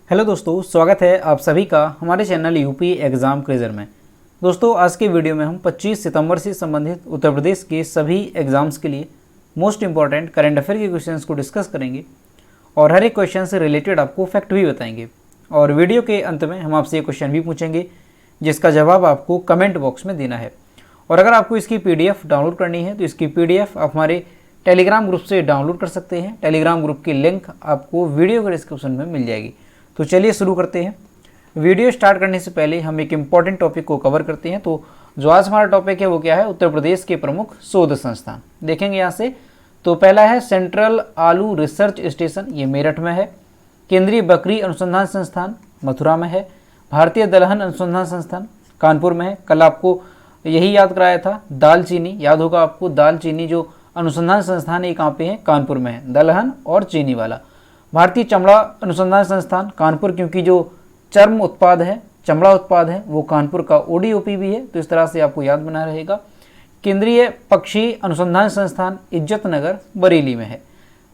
Hello दोस्तों, स्वागत है आप सभी का हमारे चैनल यूपी एग्ज़ाम क्रेजर में। दोस्तों, आज के वीडियो में हम 25 सितंबर से संबंधित उत्तर प्रदेश के सभी एग्ज़ाम्स के लिए मोस्ट इंपॉर्टेंट करंट अफेयर के क्वेश्चंस को डिस्कस करेंगे और हर एक क्वेश्चन से रिलेटेड आपको फैक्ट भी बताएंगे। और वीडियो के अंत में हम आपसे ये क्वेश्चन भी पूछेंगे जिसका जवाब आपको कमेंट बॉक्स में देना है। और अगर आपको इसकी PDF डाउनलोड करनी है तो इसकी PDF आप हमारे टेलीग्राम ग्रुप से डाउनलोड कर सकते हैं। टेलीग्राम ग्रुप की लिंक आपको वीडियो के डिस्क्रिप्शन में मिल जाएगी। तो चलिए शुरू करते हैं। वीडियो स्टार्ट करने से पहले हम एक इम्पॉर्टेंट टॉपिक को कवर करते हैं। तो जो आज हमारा टॉपिक है वो क्या है, उत्तर प्रदेश के प्रमुख शोध संस्थान देखेंगे यहाँ से। तो पहला है सेंट्रल आलू रिसर्च स्टेशन, ये मेरठ में है। केंद्रीय बकरी अनुसंधान संस्थान मथुरा में है। भारतीय दलहन अनुसंधान संस्थान कानपुर में है। कल आपको यही याद कराया था, दालचीनी याद होगा आपको। दालचीनी जो अनुसंधान संस्थान है कहाँ पे है, कानपुर में है, दलहन और चीनी वाला। भारतीय चमड़ा अनुसंधान संस्थान कानपुर, क्योंकि जो चर्म उत्पाद है, चमड़ा उत्पाद है, वो कानपुर का ODOP भी है, तो इस तरह से आपको याद बना रहेगा। केंद्रीय पक्षी अनुसंधान संस्थान इज्जतनगर बरेली में है।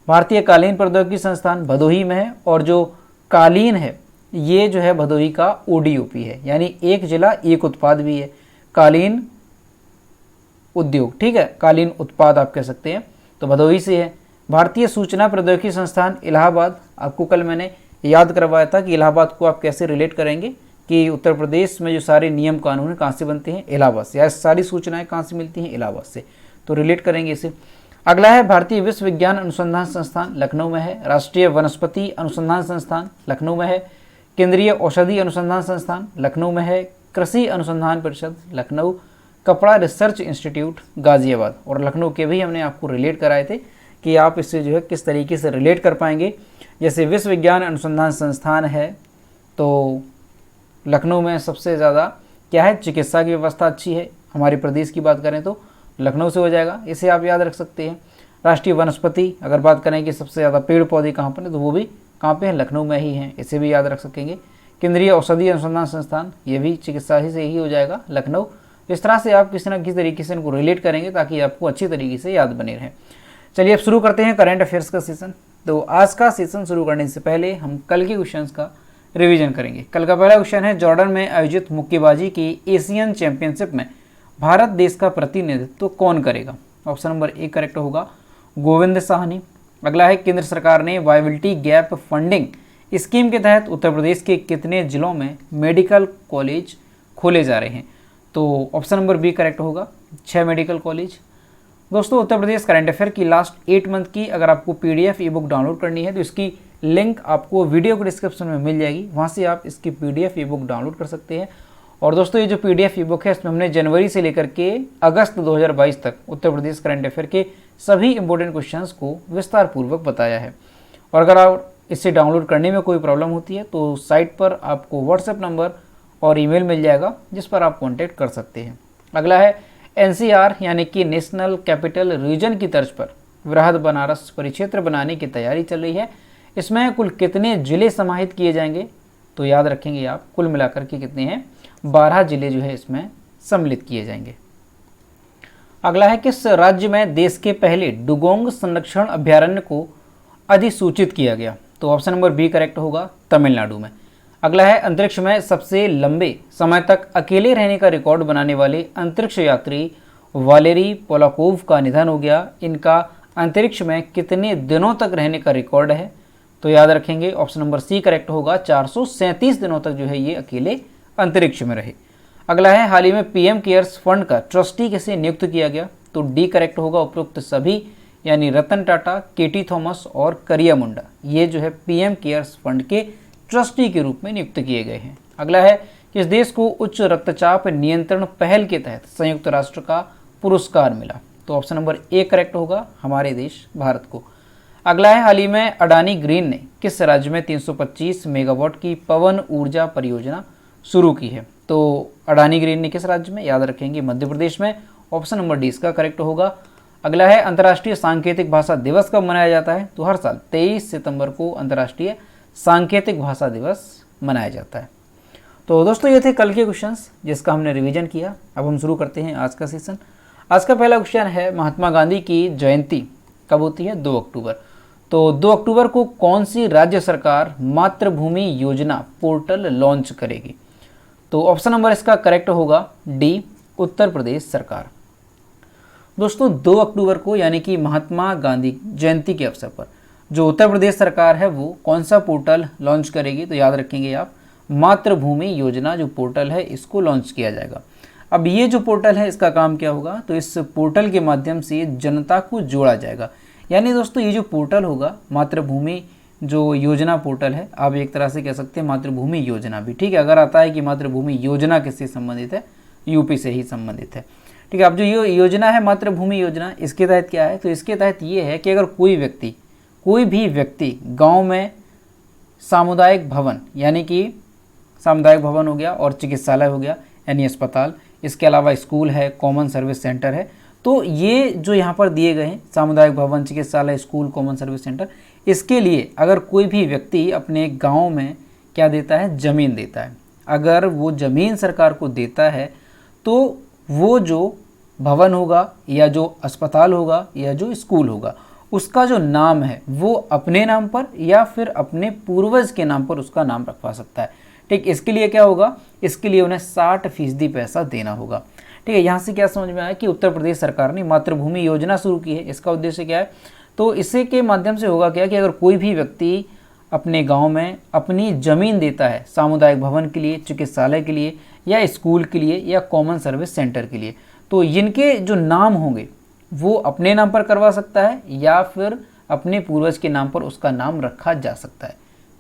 भारतीय कालीन प्रौद्योगिकी संस्थान भदोही में है। और जो कालीन है ये जो है भदोही का ODOP है, यानी एक जिला एक उत्पाद भी है, कालीन उद्योग, ठीक है, कालीन उत्पाद आप कह सकते हैं, तो भदोही से है। भारतीय सूचना प्रौद्योगिकी संस्थान इलाहाबाद, आपको कल मैंने याद करवाया था कि इलाहाबाद को आप कैसे रिलेट करेंगे कि उत्तर प्रदेश में जो सारे नियम कानून कहाँ से बनते हैं, इलाहाबाद से, या सारी सूचनाएं कहाँ से मिलती हैं, इलाहाबाद से, तो रिलेट करेंगे इसे। अगला है भारतीय विश्व विज्ञान अनुसंधान संस्थान लखनऊ में है। राष्ट्रीय वनस्पति अनुसंधान संस्थान लखनऊ में है। केंद्रीय औषधि अनुसंधान संस्थान लखनऊ में है। कृषि अनुसंधान परिषद लखनऊ। कपड़ा रिसर्च इंस्टीट्यूट गाजियाबाद। और लखनऊ के भी हमने आपको रिलेट कराए थे कि आप इससे जो है किस तरीके से रिलेट कर पाएंगे। जैसे विश्व विज्ञान अनुसंधान संस्थान है तो लखनऊ में सबसे ज़्यादा क्या है, चिकित्सा की व्यवस्था अच्छी है। हमारे प्रदेश की बात करें तो लखनऊ से हो जाएगा, इसे आप याद रख सकते हैं। राष्ट्रीय वनस्पति अगर बात करें कि सबसे ज़्यादा पेड़ पौधे कहाँ पर है तो वो भी कहाँ पे है, लखनऊ में ही हैं, इसे भी याद रख सकेंगे। केंद्रीय औषधि अनुसंधान संस्थान, ये भी चिकित्सा ही से ही हो जाएगा, लखनऊ। इस तरह से आप किसी न किसी तरीके से इनको रिलेट करेंगे ताकि आपको अच्छी तरीके से याद बने रहें। चलिए अब शुरू करते हैं करंट अफेयर्स का सेशन। तो आज का सेशन शुरू करने से पहले हम कल के क्वेश्चंस का रिवीजन करेंगे। कल का पहला क्वेश्चन है, जॉर्डन में आयोजित मुक्केबाजी की एशियन चैंपियनशिप में भारत देश का प्रतिनिधित्व कौन करेगा। ऑप्शन नंबर A करेक्ट होगा, गोविंद साहनी। अगला है, केंद्र सरकार ने वायबिलिटी गैप फंडिंग स्कीम के तहत उत्तर प्रदेश के कितने जिलों में मेडिकल कॉलेज खोले जा रहे हैं। तो ऑप्शन नंबर B करेक्ट होगा, 6 मेडिकल कॉलेज। दोस्तों, उत्तर प्रदेश करंट अफेयर की लास्ट 8 मंथ की अगर आपको PDF ई बुक डाउनलोड करनी है तो इसकी लिंक आपको वीडियो के डिस्क्रिप्शन में मिल जाएगी, वहाँ से आप इसकी PDF ई बुक डाउनलोड कर सकते हैं। और दोस्तों, ये जो PDF ई बुक है इसमें हमने जनवरी से लेकर के अगस्त 2022 तक उत्तर प्रदेश करंट अफेयर के सभी इंपॉर्टेंट क्वेश्चंस को विस्तार पूर्वक बताया है। और अगर आप इसे डाउनलोड करने में कोई प्रॉब्लम होती है तो साइट पर आपको WhatsApp नंबर और ईमेल मिल जाएगा जिस पर आप कॉन्टैक्ट कर सकते हैं। अगला है, NCR यानी कि नेशनल कैपिटल रीजन की तर्ज पर वृहद बनारस परिक्षेत्र बनाने की तैयारी चल रही है। इसमें कुल कितने जिले समाहित किए जाएंगे, तो याद रखेंगे आप, कुल मिलाकर के कितने हैं, 12 जिले जो है इसमें सम्मिलित किए जाएंगे। अगला है, किस राज्य में देश के पहले डुगोंग संरक्षण अभ्यारण्य को अधिसूचित किया गया। तो ऑप्शन नंबर B करेक्ट होगा, तमिलनाडु में। अगला है, अंतरिक्ष में सबसे लंबे समय तक अकेले रहने का रिकॉर्ड बनाने वाले अंतरिक्ष यात्री वालेरी पोलाकोव का निधन हो गया। इनका अंतरिक्ष में कितने दिनों तक रहने का रिकॉर्ड है, तो याद रखेंगे ऑप्शन नंबर C करेक्ट होगा, 437 दिनों तक जो है ये अकेले अंतरिक्ष में रहे। अगला है, हाल ही में PM केयर्स फंड का ट्रस्टी किसे नियुक्त किया गया। तो D करेक्ट होगा, उपरोक्त सभी, यानी रतन टाटा, KT थॉमस और करिया मुंडा, ये जो है PM केयर्स फंड के ट्रस्टी के रूप में नियुक्त किए गए हैं। अगला है, किस देश को उच्च रक्तचाप नियंत्रण पहल के तहत संयुक्त राष्ट्र का पुरस्कार मिला। तो ऑप्शन नंबर A करेक्ट होगा, हमारे देश भारत को। अगला है, हाल ही में अडानी ग्रीन ने किस राज्य में 325 मेगावाट की पवन ऊर्जा परियोजना शुरू की है। तो अडानी ग्रीन ने किस राज्य में, याद रखेंगे मध्य प्रदेश में। ऑप्शन नंबर D इसका करेक्ट होगा। अगला है, अंतर्राष्ट्रीय सांकेतिक भाषा दिवस कब मनाया जाता है। तो हर साल 23 सितंबर को अंतर्राष्ट्रीय सांकेतिक भाषा दिवस मनाया जाता है। तो दोस्तों, ये थे कल के क्वेश्चंस जिसका हमने रिवीजन किया। अब हम शुरू करते हैं आज का सेशन। आज का पहला क्वेश्चन है, महात्मा गांधी की जयंती कब होती है, 2 अक्टूबर। तो 2 अक्टूबर को कौन सी राज्य सरकार मातृभूमि योजना पोर्टल लॉन्च करेगी? तो ऑप्शन नंबर इसका करेक्ट होगा डी, उत्तर प्रदेश सरकार। दोस्तों 2 अक्टूबर को यानी कि महात्मा गांधी जयंती के अवसर पर जो उत्तर प्रदेश सरकार है वो कौन सा पोर्टल लॉन्च करेगी? तो याद रखेंगे आप, मातृभूमि योजना जो पोर्टल है इसको लॉन्च किया जाएगा। अब ये जो पोर्टल है इसका काम क्या होगा? तो इस पोर्टल के माध्यम से जनता को जोड़ा जाएगा। यानी दोस्तों ये जो पोर्टल होगा मातृभूमि जो योजना पोर्टल है, आप एक तरह से कह सकते हैं मातृभूमि योजना भी, ठीक है। अगर आता है कि मातृभूमि योजना किससे संबंधित है, यूपी से ही संबंधित है, ठीक है। अब जो ये योजना है मातृभूमि योजना, इसके तहत क्या है? तो इसके तहत ये है कि अगर कोई भी व्यक्ति गांव में सामुदायिक भवन, यानी कि सामुदायिक भवन हो गया और चिकित्सालय हो गया यानी अस्पताल, इसके अलावा स्कूल है, कॉमन सर्विस सेंटर है, तो ये जो यहाँ पर दिए गए हैं सामुदायिक भवन, चिकित्सालय, स्कूल, कॉमन सर्विस सेंटर, इसके लिए अगर कोई भी व्यक्ति अपने गांव में क्या देता है? ज़मीन देता है। अगर वो ज़मीन सरकार को देता है तो वो जो भवन होगा या जो अस्पताल होगा या जो स्कूल होगा उसका जो नाम है वो अपने नाम पर या फिर अपने पूर्वज के नाम पर उसका नाम रखवा सकता है, ठीक। इसके लिए क्या होगा? इसके लिए उन्हें 60% पैसा देना होगा, ठीक है। यहाँ से क्या समझ में आया कि उत्तर प्रदेश सरकार ने मातृभूमि योजना शुरू की है। इसका उद्देश्य क्या है? तो इसी के माध्यम से होगा क्या कि अगर कोई भी व्यक्ति अपने गांव में अपनी ज़मीन देता है सामुदायिक भवन के लिए, चिकित्सालय के लिए या स्कूल के लिए या कॉमन सर्विस सेंटर के लिए, तो इनके जो नाम होंगे वो अपने नाम पर करवा सकता है या फिर अपने पूर्वज के नाम पर उसका नाम रखा जा सकता है।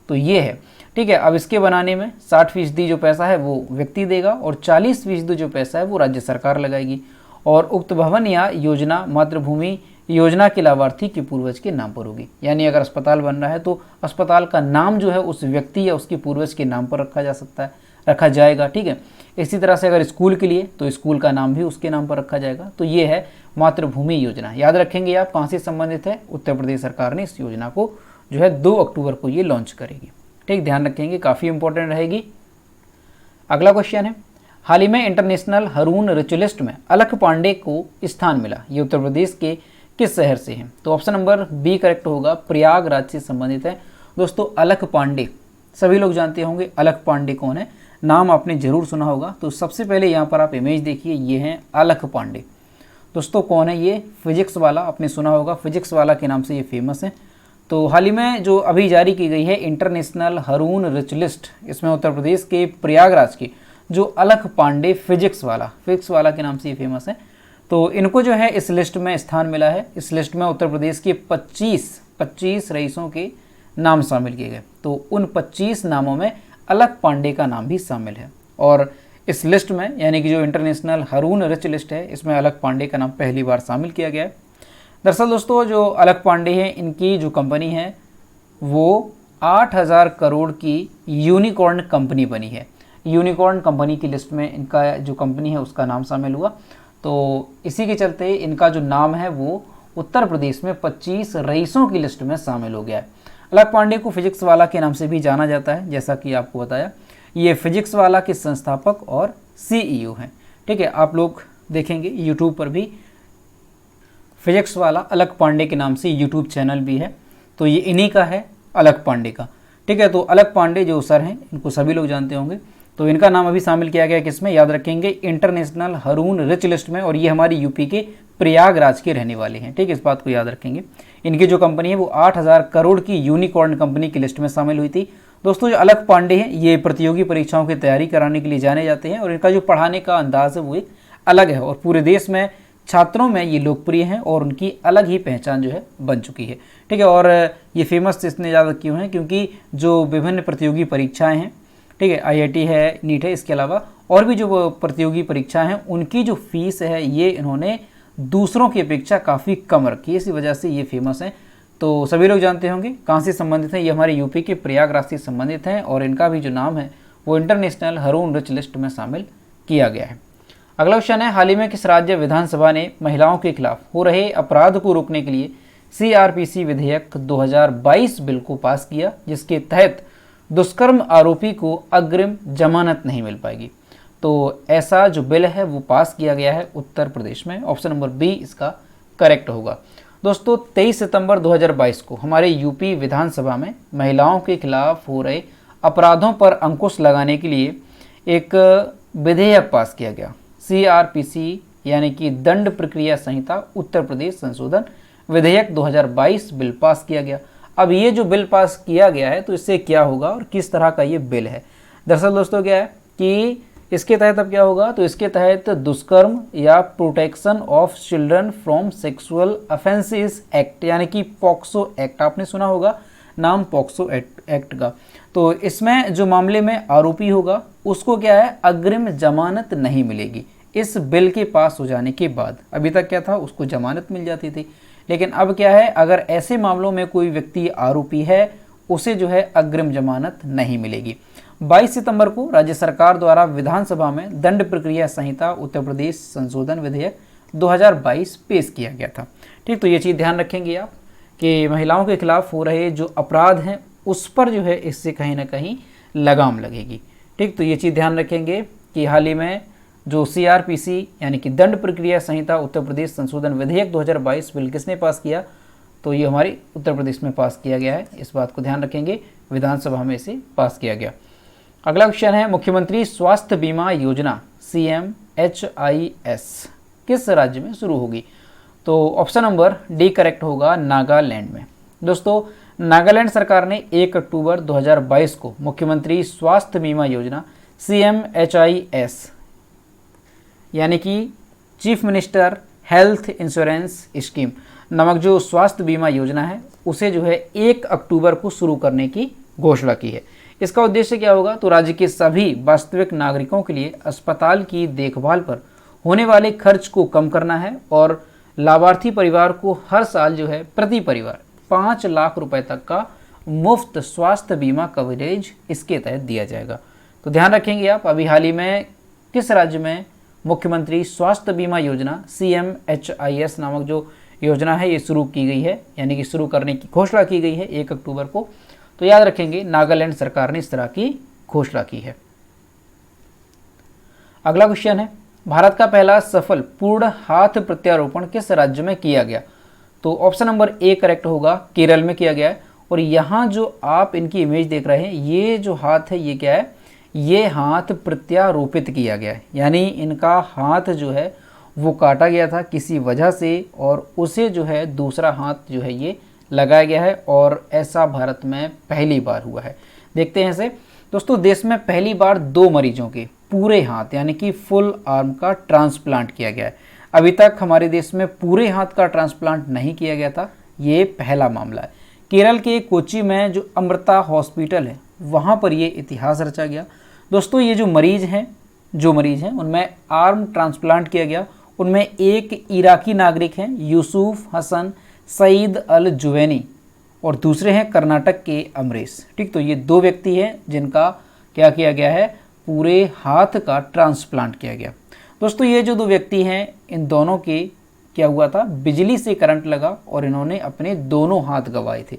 तो ये है, ठीक है। अब इसके बनाने में 60% जो पैसा है वो व्यक्ति देगा और 40% जो पैसा है वो राज्य सरकार लगाएगी और उक्त भवन या योजना मातृभूमि योजना के लाभार्थी के पूर्वज के नाम पर होगी। यानी अगर अस्पताल बन रहा है तो अस्पताल का नाम जो है उस व्यक्ति या उसके पूर्वज के नाम पर रखा जाएगा, ठीक है। इसी तरह से अगर स्कूल के लिए तो स्कूल का नाम भी उसके नाम पर रखा जाएगा। तो ये है मातृभूमि योजना। याद रखेंगे आप कहाँ से संबंधित है? उत्तर प्रदेश सरकार ने इस योजना को जो है 2 अक्टूबर को ये लॉन्च करेगी, ठीक। ध्यान रखेंगे, काफ़ी इंपॉर्टेंट रहेगी। अगला क्वेश्चन है, हाल ही में इंटरनेशनल रून रिच लिस्ट में अलख पांडे को स्थान मिला, ये उत्तर प्रदेश के किस शहर से है? तो ऑप्शन नंबर बी करेक्ट होगा, प्रयागराज से संबंधित है। दोस्तों अलख पांडे सभी लोग जानते होंगे अलख पांडे कौन है, नाम आपने जरूर सुना होगा। तो सबसे पहले यहाँ पर आप इमेज देखिए, ये हैं अलख पांडे। दोस्तों कौन है ये? फिजिक्स वाला, आपने सुना होगा, फिजिक्स वाला के नाम से ये फेमस है। तो हाल ही में जो अभी जारी की गई है इंटरनेशनल रून रिच लिस्ट, इसमें उत्तर प्रदेश के प्रयागराज के जो अलख पांडे फिजिक्स वाला के नाम से ये फेमस है। तो इनको जो है इस लिस्ट में स्थान मिला है। इस लिस्ट में उत्तर प्रदेश के 25 रईसों के नाम शामिल किए गए। तो उन 25 नामों में अलख पांडे का नाम भी शामिल है और इस लिस्ट में यानी कि जो इंटरनेशनल रून रिच लिस्ट है इसमें अलख पांडे का नाम पहली बार शामिल किया गया है। दरअसल दोस्तों जो अलख पांडे हैं इनकी जो कंपनी है वो 8000 करोड़ की यूनिकॉर्न कंपनी बनी है। यूनिकॉर्न कंपनी की लिस्ट में इनका जो कंपनी है उसका नाम शामिल हुआ। तो इसी के चलते इनका जो नाम है वो उत्तर प्रदेश में 25 रईसों की लिस्ट में शामिल हो गया है। अलख पांडे को फिजिक्स वाला के नाम से भी जाना जाता है, जैसा कि आपको बताया। ये फिजिक्स वाला के संस्थापक और CEO हैं, ठीक है। आप लोग देखेंगे यूट्यूब पर भी फिजिक्स वाला अलख पांडे के नाम से यूट्यूब चैनल भी है। तो ये इन्हीं का है अलख पांडे का, ठीक है। तो अलख पांडे जो सर हैं इनको सभी लोग जानते होंगे। तो इनका नाम अभी शामिल किया गया किसमें? याद रखेंगे इंटरनेशनल रून रिच लिस्ट में, और ये हमारी यूपी के प्रयागराज के रहने वाले हैं, ठीक है। इस बात को याद रखेंगे। इनकी जो कंपनी है वो 8000 करोड़ की यूनिकॉर्न कंपनी की लिस्ट में शामिल हुई थी। दोस्तों जो अलख पांडे हैं ये प्रतियोगी परीक्षाओं की तैयारी कराने के लिए जाने जाते हैं और इनका जो पढ़ाने का अंदाज है वो एक अलग है और पूरे देश में छात्रों में ये लोकप्रिय हैं और उनकी अलग ही पहचान जो है बन चुकी है, ठीक है। और ये फेमस इसने ज़्यादा क्यों हैं? क्योंकि जो विभिन्न प्रतियोगी परीक्षाएं हैं, ठीक है, IIT है, नीट है, इसके अलावा और भी जो प्रतियोगी परीक्षा हैं उनकी जो फीस है ये इन्होंने दूसरों की अपेक्षा काफ़ी कम रखी है, इसी वजह से ये फेमस हैं। तो सभी लोग जानते होंगे कहाँ से संबंधित हैं, ये हमारे यूपी के प्रयागराज से संबंधित हैं और इनका भी जो नाम है वो इंटरनेशनल रून रिच लिस्ट में शामिल किया गया है। अगला क्वेश्चन है, हाल ही में किस राज्य विधानसभा ने महिलाओं के खिलाफ हो रहे अपराध को रोकने के लिए CRPC विधेयक 2022 बिल को पास किया, जिसके तहत दुष्कर्म आरोपी को अग्रिम जमानत नहीं मिल पाएगी? तो ऐसा जो बिल है वो पास किया गया है उत्तर प्रदेश में। ऑप्शन नंबर बी इसका करेक्ट होगा। दोस्तों 23 सितंबर 2022 को हमारे यूपी विधानसभा में महिलाओं के खिलाफ हो रहे अपराधों पर अंकुश लगाने के लिए एक विधेयक पास किया गया। CRPC यानी कि दंड प्रक्रिया संहिता उत्तर प्रदेश संशोधन विधेयक 2022 बिल पास किया गया। अब ये जो बिल पास किया गया है तो इससे क्या होगा और किस तरह का ये बिल है। दरअसल दोस्तों क्या है कि इसके तहत अब क्या होगा, तो इसके तहत दुष्कर्म या protection of children from sexual offences act यानी कि पॉक्सो एक्ट, आपने सुना होगा नाम पॉक्सो एक्ट का। तो इसमें जो मामले में आरोपी होगा उसको क्या है, अग्रिम जमानत नहीं मिलेगी। इस बिल के पास हो जाने के बाद अभी तक क्या था, उसको जमानत मिल जाती थी, लेकिन अब क्या है, अगर ऐसे मामलों में कोई व्यक्ति आरोपी है उसे जो है अग्रिम जमानत नहीं मिलेगी। 22 सितंबर को राज्य सरकार द्वारा विधानसभा में दंड प्रक्रिया संहिता उत्तर प्रदेश संशोधन विधेयक 2022 पेश किया गया था। ठीक, तो ये चीज़ ध्यान रखेंगे आप कि महिलाओं के खिलाफ हो रहे जो अपराध हैं उस पर जो है इससे कहीं ना कहीं लगाम लगेगी। ठीक, तो ये चीज़ ध्यान रखेंगे कि हाल ही में जो CRPC यानी कि दंड प्रक्रिया संहिता उत्तर प्रदेश संशोधन विधेयक 2022 बिल किसने पास किया, तो ये हमारी उत्तर प्रदेश में पास किया गया है। इस बात को ध्यान रखेंगे, विधानसभा में इसे पास किया गया। अगला क्वेश्चन है, मुख्यमंत्री स्वास्थ्य बीमा योजना CMHIS किस राज्य में शुरू होगी, तो ऑप्शन नंबर डी करेक्ट होगा, नागालैंड में। दोस्तों नागालैंड सरकार ने 1 अक्टूबर 2022 को मुख्यमंत्री स्वास्थ्य बीमा योजना CMHIS यानी कि chief minister health insurance scheme नामक जो स्वास्थ्य बीमा योजना है उसे जो है 1 अक्टूबर को शुरू करने की घोषणा की है। इसका उद्देश्य क्या होगा, तो राज्य के सभी वास्तविक नागरिकों के लिए अस्पताल की देखभाल पर होने वाले खर्च को कम करना है और लाभार्थी परिवार को हर साल जो है प्रति परिवार 5 लाख रुपए तक का मुफ्त स्वास्थ्य बीमा कवरेज इसके तहत दिया जाएगा। तो ध्यान रखेंगे आप, अभी हाल ही में किस राज्य में मुख्यमंत्री स्वास्थ्य बीमा योजना CMHIS नामक जो योजना है ये शुरू की गई है, यानी कि शुरू करने की घोषणा की गई है 1 अक्टूबर को। तो याद रखेंगे नागालैंड सरकार ने इस तरह की घोषणा की है। अगला क्वेश्चन है, भारत का पहला सफल पूर्ण हाथ प्रत्यारोपण किस राज्य में किया गया, तो ऑप्शन नंबर ए करेक्ट होगा, केरल में किया गया है। और यहाँ जो आप इनकी इमेज देख रहे हैं ये जो हाथ है ये क्या है, ये हाथ प्रत्यारोपित किया गया है, यानी इनका हाथ जो है वो काटा गया था किसी वजह से और उसे जो है दूसरा हाथ जो है ये लगाया गया है और ऐसा भारत में पहली बार हुआ है। देखते हैं इसे। दोस्तों देश में पहली बार 2 मरीजों के पूरे हाथ यानी कि फुल आर्म का ट्रांसप्लांट किया गया है। अभी तक हमारे देश में पूरे हाथ का ट्रांसप्लांट नहीं किया गया था, ये पहला मामला है। केरल के कोच्चि में जो अमृता हॉस्पिटल है वहाँ पर ये इतिहास रचा गया। दोस्तों ये जो मरीज हैं उनमें आर्म ट्रांसप्लांट किया गया, उनमें एक इराकी नागरिक हैं यूसुफ हसन सईद अल जुवैनी और दूसरे हैं कर्नाटक के अमरीश। ठीक, तो ये 2 व्यक्ति हैं जिनका क्या किया गया है, पूरे हाथ का ट्रांसप्लांट किया गया। दोस्तों ये जो 2 व्यक्ति हैं इन दोनों के क्या हुआ था, बिजली से करंट लगा और इन्होंने अपने दोनों हाथ गंवाए थे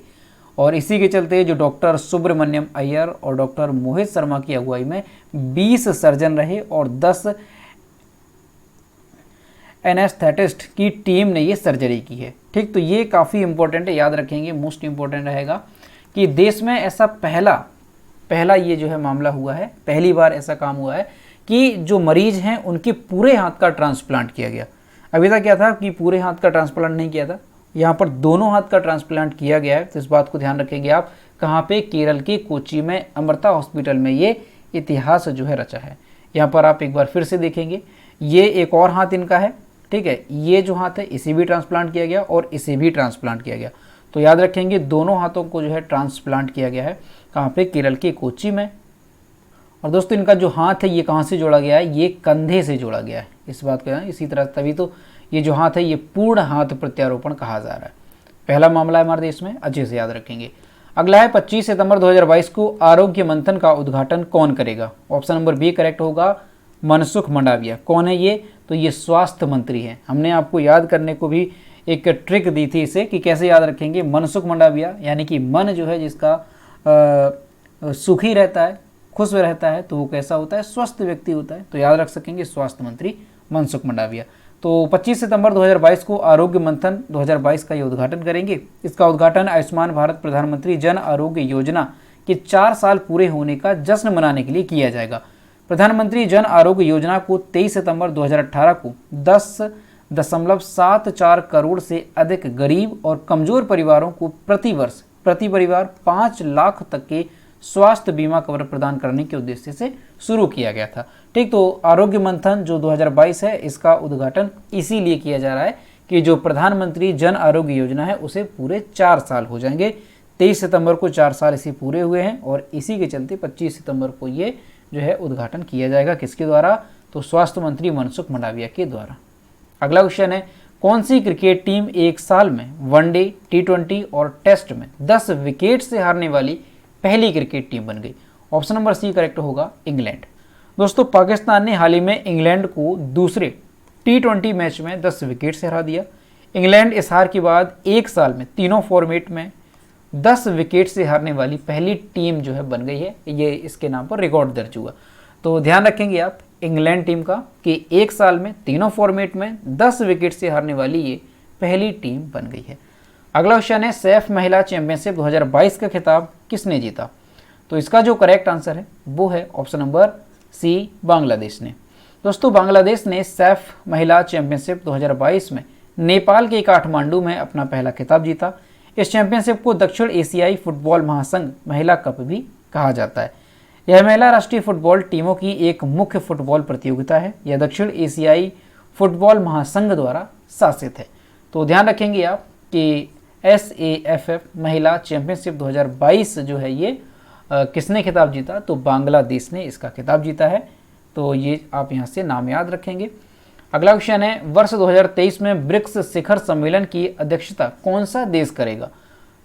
और इसी के चलते जो डॉक्टर सुब्रमण्यम अय्यर और डॉक्टर मोहित शर्मा की अगुवाई में 20 सर्जन रहे और 10 एनेस्थेटिस्ट की टीम ने ये सर्जरी की है। ठीक, तो ये काफ़ी इंपॉर्टेंट है, याद रखेंगे, मोस्ट इंपॉर्टेंट रहेगा कि देश में ऐसा पहला ये जो है मामला हुआ है, पहली बार ऐसा काम हुआ है कि जो मरीज हैं उनके पूरे हाथ का ट्रांसप्लांट किया गया। अभी तक क्या था कि पूरे हाथ का ट्रांसप्लांट नहीं किया था, यहाँ पर दोनों हाथ का ट्रांसप्लांट किया गया है। तो इस बात को ध्यान रखेंगे आप, कहाँ पे, केरल के कोच्चि में अमृता हॉस्पिटल में ये इतिहास जो है रचा है। यहाँ पर आप एक बार फिर से देखेंगे, ये एक और हाथ इनका है, ठीक है, ये जो हाथ है इसे भी ट्रांसप्लांट किया गया और इसे भी ट्रांसप्लांट किया गया। तो याद रखेंगे दोनों हाथों को जो है ट्रांसप्लांट किया गया है, कहाँ पे, केरल के कोच्चि में। और दोस्तों इनका जो हाथ है ये कहाँ से जोड़ा गया है, ये कंधे से जोड़ा गया है। इस बात को इसी तरह, तभी तो ये जो हाथ है ये पूर्ण हाथ प्रत्यारोपण कहा जा रहा है। पहला मामला है हमारे देश में, अच्छे से याद रखेंगे। अगला है 25 सितंबर 2022 को आरोग्य मंथन का उद्घाटन कौन करेगा, ऑप्शन नंबर बी करेक्ट होगा, मनसुख मंडाविया। कौन है ये, तो ये स्वास्थ्य मंत्री हैं। हमने आपको याद करने को भी एक ट्रिक दी थी इसे कि कैसे याद रखेंगे। मनसुख मंडाविया यानी कि मन जो है जिसका सुखी रहता है, खुश रहता है, तो वो कैसा होता है, स्वस्थ व्यक्ति होता है। तो याद रख सकेंगे स्वास्थ्य मंत्री मनसुख मंडाविया। तो 25 सितंबर 2022 को आरोग्य मंथन 2022 का ये उद्घाटन करेंगे। इसका उद्घाटन आयुष्मान भारत प्रधानमंत्री जन आरोग्य योजना के 4 साल पूरे होने का जश्न मनाने के लिए किया जाएगा। प्रधानमंत्री जन आरोग्य योजना को 23 सितंबर 2018 को 10.74 करोड़ से अधिक गरीब और कमजोर परिवारों को प्रतिवर्ष प्रति परिवार 5 लाख तक के स्वास्थ्य बीमा कवर प्रदान करने के उद्देश्य से शुरू किया गया था। ठीक, तो आरोग्य मंथन जो 2022 है इसका उद्घाटन इसीलिए किया जा रहा है कि जो प्रधानमंत्री जन आरोग्य योजना है उसे पूरे 4 साल हो जाएंगे। 23 सितंबर को 4 साल इसे पूरे हुए हैं और इसी के चलते 25 सितंबर को ये जो है उद्घाटन किया जाएगा। किसके द्वारा? तो स्वास्थ्य मंत्री मनसुख मंडाविया के द्वारा। अगला क्वेश्चन है, कौन सी क्रिकेट टीम एक साल में वनडे, T20 और टेस्ट में 10 विकेट से हारने वाली पहली क्रिकेट टीम बन गई? ऑप्शन नंबर सी करेक्ट होगा, इंग्लैंड। दोस्तों, पाकिस्तान ने हाल ही में इंग्लैंड को दूसरे T20 मैच में 10 विकेट से हरा दिया। इंग्लैंड इस हार के बाद एक साल में तीनों फॉर्मेट में 10 विकेट से हारने वाली पहली टीम जो है बन गई है। ये इसके नाम पर रिकॉर्ड दर्ज हुआ। तो ध्यान रखेंगे आप इंग्लैंड टीम का कि एक साल में तीनों फॉर्मेट में 10 विकेट से हारने वाली ये पहली टीम बन गई है। अगला क्वेश्चन है, सैफ महिला चैंपियनशिप 2022 का खिताब किसने जीता? तो इसका जो करेक्ट आंसर है वो है ऑप्शन नंबर सी, बांग्लादेश ने। दोस्तों, बांग्लादेश ने सैफ महिला चैंपियनशिप 2022 में नेपाल के काठमांडू में अपना पहला खिताब जीता। इस चैंपियनशिप को दक्षिण एशियाई फुटबॉल महासंघ महिला कप भी कहा जाता है। यह महिला राष्ट्रीय फुटबॉल टीमों की एक मुख्य फुटबॉल प्रतियोगिता है। यह दक्षिण एशियाई फुटबॉल महासंघ द्वारा शासित है। तो ध्यान रखेंगे आप कि SAFF महिला चैंपियनशिप 2022 जो है ये किसने खिताब जीता? तो बांग्लादेश ने इसका खिताब जीता है। तो ये आप यहाँ से नाम याद रखेंगे। अगला क्वेश्चन है, वर्ष 2023 में ब्रिक्स शिखर सम्मेलन की अध्यक्षता कौन सा देश करेगा?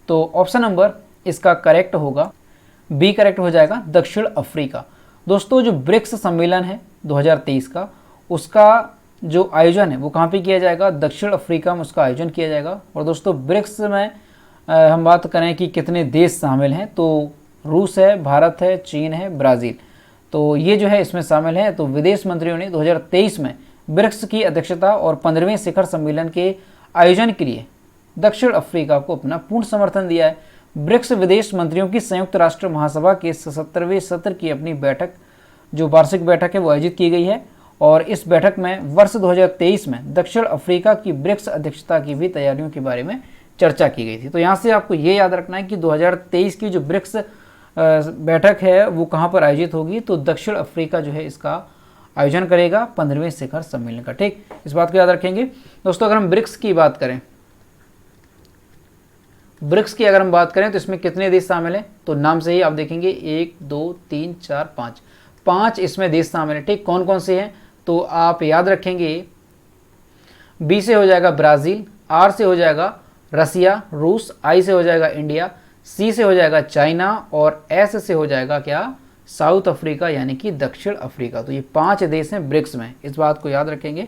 तो ऑप्शन नंबर इसका करेक्ट होगा, बी करेक्ट हो जाएगा, दक्षिण अफ्रीका। दोस्तों, जो ब्रिक्स सम्मेलन है 2023 का, उसका जो आयोजन है वो कहाँ पे किया जाएगा? दक्षिण अफ्रीका में उसका आयोजन किया जाएगा। और दोस्तों, ब्रिक्स में हम बात करें कि कितने देश शामिल हैं, तो रूस है, भारत है, चीन है, ब्राज़ील, तो ये जो है इसमें शामिल है। तो विदेश मंत्रियों ने 2023 में ब्रिक्स की अध्यक्षता और 15वें शिखर सम्मेलन के आयोजन के लिए दक्षिण अफ्रीका को अपना पूर्ण समर्थन दिया है। ब्रिक्स विदेश मंत्रियों की संयुक्त राष्ट्र महासभा के 77वें सत्र की अपनी बैठक, जो वार्षिक बैठक है, वो आयोजित की गई है। और इस बैठक में वर्ष 2023 में दक्षिण अफ्रीका की ब्रिक्स अध्यक्षता की भी तैयारियों के बारे में चर्चा की गई थी। तो यहाँ से आपको ये याद रखना है कि 2023 की जो ब्रिक्स बैठक है वो कहाँ पर आयोजित होगी? तो दक्षिण अफ्रीका जो है इसका आयोजन करेगा 15वें शिखर सम्मेलन का। ठीक, इस बात को याद रखेंगे। दोस्तों, अगर हम ब्रिक्स की बात करें, ब्रिक्स की अगर हम बात करें तो इसमें कितने देश शामिल हैं? तो नाम से ही आप देखेंगे 1 2 3 4 5 इसमें देश शामिल है। ठीक, कौन कौन से हैं? तो आप याद रखेंगे, बी से हो जाएगा ब्राज़ील, आर से हो जाएगा रसिया रूस, आई से हो जाएगा इंडिया, सी से हो जाएगा चाइना और एस से हो जाएगा क्या? साउथ अफ्रीका यानी कि दक्षिण अफ्रीका। तो ये 5 देश हैं ब्रिक्स में, इस बात को याद रखेंगे।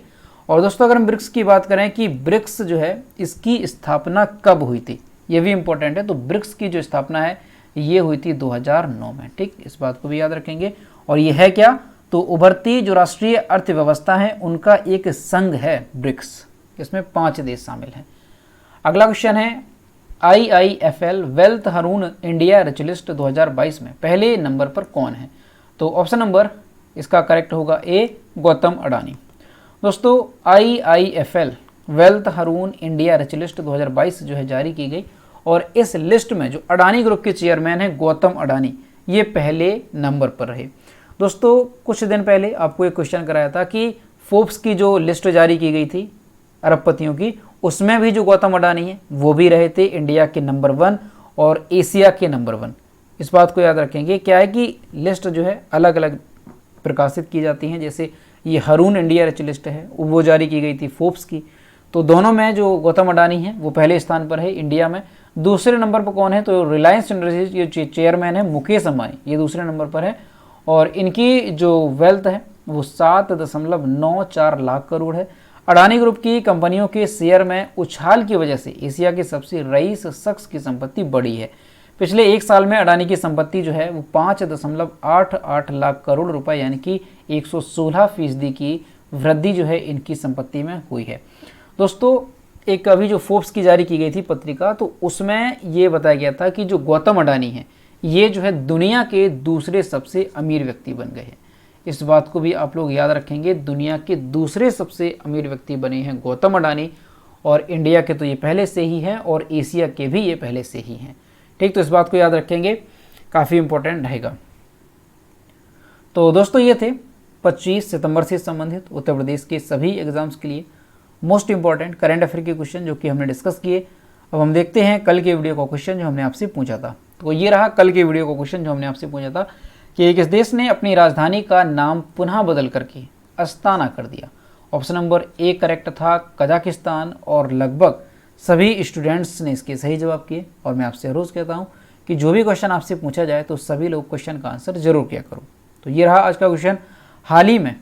और दोस्तों, अगर हम ब्रिक्स की बात करें कि ब्रिक्स जो है इसकी स्थापना कब हुई थी, ये भी इंपॉर्टेंट है। तो ब्रिक्स की जो स्थापना है ये हुई थी 2009 में। ठीक, इस बात को भी याद रखेंगे। और ये है क्या? तो उभरती जो राष्ट्रीय अर्थव्यवस्था है उनका एक संघ है ब्रिक्स, इसमें 5 देश शामिल हैं। अगला क्वेश्चन है, IIFL wealth Hurun India rich list 2022 में पहले नंबर पर कौन है? तो ऑप्शन नंबर इसका करेक्ट होगा ए, गौतम अडानी। दोस्तों, IIFL wealth Hurun India rich list 2022 जो है जारी की गई और इस लिस्ट में जो अडानी ग्रुप के चेयरमैन हैं गौतम अडानी, ये पहले नंबर पर रहे। दोस्तों, कुछ दिन पहले आपको एक क्वेश्चन कराया था कि फोर्ब्स की जो लिस्ट जारी की गई थी अरबपतियों की, उसमें भी जो गौतम अडानी है वो भी रहे थे इंडिया के नंबर 1 और एशिया के नंबर 1। इस बात को याद रखेंगे। क्या है कि लिस्ट जो है अलग अलग प्रकाशित की जाती हैं, जैसे ये रून इंडिया रिच लिस्ट है वो जारी की गई थी फोर्ब्स की, तो दोनों में जो गौतम अडानी है वो पहले स्थान पर है इंडिया में। दूसरे नंबर पर कौन है? तो रिलायंस इंडस्ट्रीज ये चेयरमैन है मुकेश अंबानी, ये दूसरे नंबर पर है और इनकी जो वेल्थ है वो 7.94 लाख करोड़ है। अडानी ग्रुप की कंपनियों के शेयर में उछाल की वजह से एशिया के सबसे रईस शख्स की संपत्ति बढ़ी है। पिछले एक साल में अडानी की संपत्ति जो है वो 5.88 लाख करोड़ रुपए यानी कि 116% की वृद्धि जो है इनकी संपत्ति में हुई है। दोस्तों एक अभी जो फोर्ब्स की जारी की गई थी पत्रिका, तो उसमें ये बताया गया था कि जो गौतम अडानी हैं ये जो है दुनिया के दूसरे सबसे अमीर व्यक्ति बन गए हैं। इस बात को भी आप लोग याद रखेंगे, दुनिया के दूसरे सबसे अमीर व्यक्ति बने हैं गौतम अडानी, और इंडिया के तो ये पहले से ही हैं और एशिया के भी ये पहले से ही हैं। ठीक, तो इस बात को याद रखेंगे, काफ़ी इंपॉर्टेंट रहेगा। तो दोस्तों ये थे 25 सितंबर से संबंधित उत्तर प्रदेश के सभी एग्जाम्स के लिए मोस्ट इंपॉर्टेंट करंट अफेयर के क्वेश्चन जो कि हमने डिस्कस किए। अब हम देखते हैं कल के वीडियो का क्वेश्चन जो हमने आपसे पूछा था। तो ये रहा कल के वीडियो का क्वेश्चन जो हमने आपसे पूछा था कि किस देश ने अपनी राजधानी का नाम पुनः बदल करके अस्ताना कर दिया। ऑप्शन नंबर ए करेक्ट था कजाकिस्तान, और लगभग सभी स्टूडेंट्स ने इसके सही जवाब किए। और मैं आपसे रोज़ कहता हूँ कि जो भी क्वेश्चन आपसे पूछा जाए तो सभी लोग क्वेश्चन का आंसर जरूर किया करो। तो ये रहा आज का क्वेश्चन। हाल ही में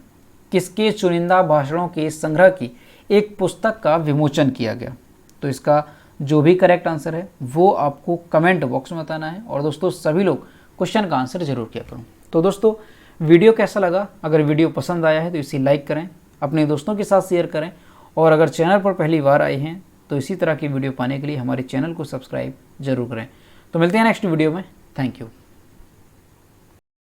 किसके चुनिंदा भाषणों के संग्रह की एक पुस्तक का विमोचन किया गया? तो इसका जो भी करेक्ट आंसर है वो आपको कमेंट बॉक्स में बताना है। और दोस्तों सभी लोग क्वेश्चन का आंसर जरूर किया करो। तो दोस्तों वीडियो कैसा लगा? अगर वीडियो पसंद आया है तो इसे लाइक करें, अपने दोस्तों के साथ शेयर करें, और अगर चैनल पर पहली बार आए हैं तो इसी तरह की वीडियो पाने के लिए हमारे चैनल को सब्सक्राइब जरूर करें। तो मिलते हैं नेक्स्ट वीडियो में। Thank you.